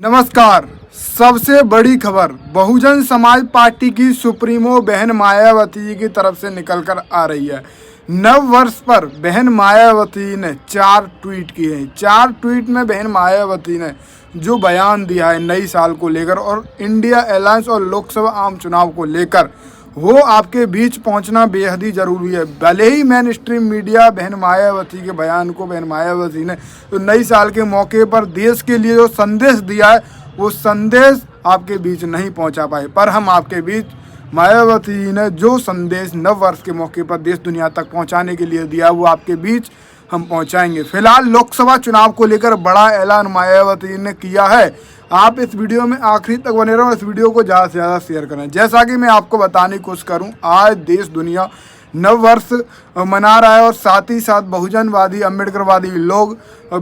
नमस्कार। सबसे बड़ी खबर बहुजन समाज पार्टी की सुप्रीमो बहन मायावती जी की तरफ से निकलकर आ रही है। नव वर्ष पर बहन मायावती ने 4 ट्वीट किए हैं। 4 ट्वीट में बहन मायावती ने जो बयान दिया है नई साल को लेकर और इंडिया अलायंस और लोकसभा आम चुनाव को लेकर, वो आपके बीच पहुंचना बेहद ही ज़रूरी है। भले ही मेन स्ट्रीम मीडिया बहन मायावती के बयान को, बहन मायावती ने तो नई साल के मौके पर देश के लिए जो संदेश दिया है वो संदेश आपके बीच नहीं पहुंचा पाए, पर हम आपके बीच मायावती जी ने जो संदेश नव वर्ष के मौके पर देश दुनिया तक पहुंचाने के लिए दिया वो आपके बीच हम पहुंचाएंगे। फिलहाल लोकसभा चुनाव को लेकर बड़ा ऐलान मायावती जी ने किया है। आप इस वीडियो में आखिरी तक बने रहो, इस वीडियो को ज़्यादा से ज़्यादा शेयर करें। जैसा कि मैं आपको बताने की कोशिश करूं, आज देश दुनिया नव वर्ष मना रहा है और साथ ही साथ बहुजनवादी अम्बेडकरवादी लोग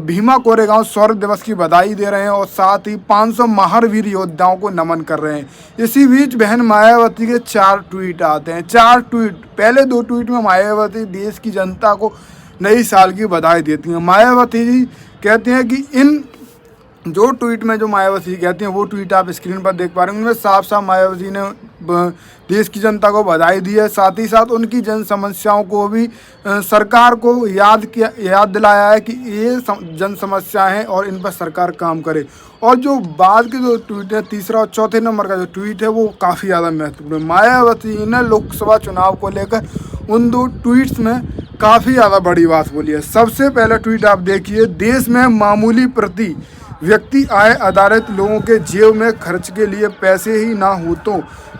भीमा कोरेगांव शौर्य दिवस की बधाई दे रहे हैं और साथ ही 500 महावीर योद्धाओं को नमन कर रहे हैं। इसी बीच बहन मायावती के 4 ट्वीट आते हैं। 4 ट्वीट, पहले 2 ट्वीट में मायावती देश की जनता को नई साल की बधाई देती हैं। मायावती जी कहते हैं कि इन जो ट्वीट में जो मायावती कहती हैं वो ट्वीट आप स्क्रीन पर देख पा रहे हैं। उनमें साफ साफ मायावती ने देश की जनता को बधाई दी है, साथ ही साथ उनकी जन समस्याओं को भी सरकार को याद दिलाया है कि ये जन समस्याएं हैं और इन पर सरकार काम करे। और जो बाद के जो ट्वीट है, तीसरा और चौथे नंबर का जो ट्वीट है वो काफ़ी ज़्यादा महत्वपूर्ण है। मायावती ने लोकसभा चुनाव को लेकर उन 2 ट्वीट्स में काफ़ी ज़्यादा बड़ी बात बोली है। सबसे पहला ट्वीट आप देखिए, देश में मामूली प्रति व्यक्ति आय आधारित लोगों के जेब में खर्च के लिए पैसे ही ना हो तो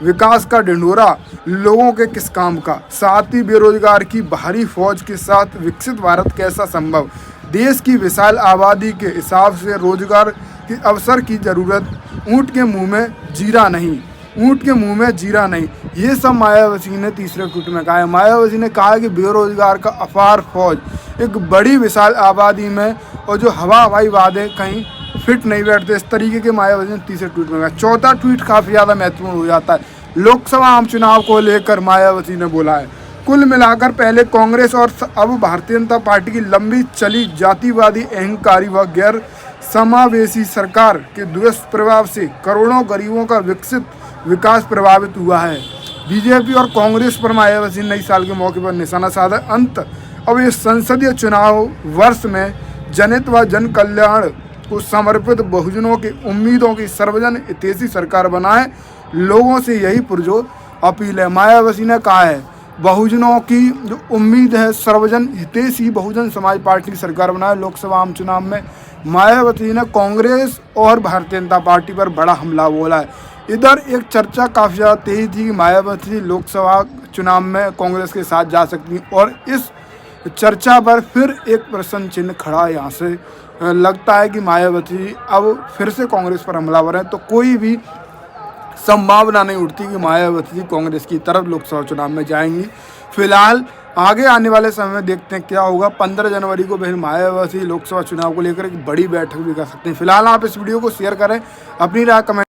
विकास का ढिंढोरा लोगों के किस काम का। साथ ही बेरोजगार की भारी फौज के साथ विकसित भारत कैसा संभव। देश की विशाल आबादी के हिसाब से रोजगार के अवसर की जरूरत, ऊँट के मुंह में जीरा नहीं, ऊँट के मुंह में जीरा नहीं। ये सब मायावती ने तीसरे ट्वीट में कहा है। मायावती ने कहा कि बेरोजगार का अपार फौज, एक बड़ी विशाल आबादी में, और जो हवाई वादे कहीं फिट नहीं बैठते, इस तरीके के मायावती ने तीसरे ट्वीट में कहा। चौथा ट्वीट काफ़ी ज़्यादा महत्वपूर्ण हो जाता है। लोकसभा आम चुनाव को लेकर मायावती ने बोला है, कुल मिलाकर पहले कांग्रेस और अब भारतीय जनता पार्टी की लंबी चली जातिवादी, अहंकारी व गैर समावेशी सरकार के दुष्प्रभाव से करोड़ों गरीबों का विकास प्रभावित हुआ है। बीजेपी और कांग्रेस पर मायावती ने नई साल के मौके पर निशाना साधा। अंत अब इस संसदीय चुनाव वर्ष में जनहित व जन कल्याण को समर्पित बहुजनों की उम्मीदों की सर्वजन हितैषी सरकार बनाए, लोगों से यही पुरजोर अपील है। मायावती ने कहा है बहुजनों की जो उम्मीद है, सर्वजन हितैषी बहुजन समाज पार्टी की सरकार बनाए। लोकसभा आम चुनाव में मायावती ने कांग्रेस और भारतीय जनता पार्टी पर बड़ा हमला बोला है। इधर एक चर्चा काफ़ी ज़्यादा तेज थी कि मायावती लोकसभा चुनाव में कांग्रेस के साथ जा सकती हैं, और इस चर्चा पर फिर एक प्रश्न चिन्ह खड़ा यहाँ से लगता है कि मायावती अब फिर से कांग्रेस पर हमलावर है, तो कोई भी संभावना नहीं उठती कि मायावती कांग्रेस की तरफ लोकसभा चुनाव में जाएंगी। फिलहाल आगे आने वाले समय में देखते हैं क्या होगा। 15 जनवरी को बहन मायावती लोकसभा चुनाव को लेकर एक बड़ी बैठक भी कर सकते हैं। फिलहाल आप इस वीडियो को शेयर करें, अपनी राय कमेंट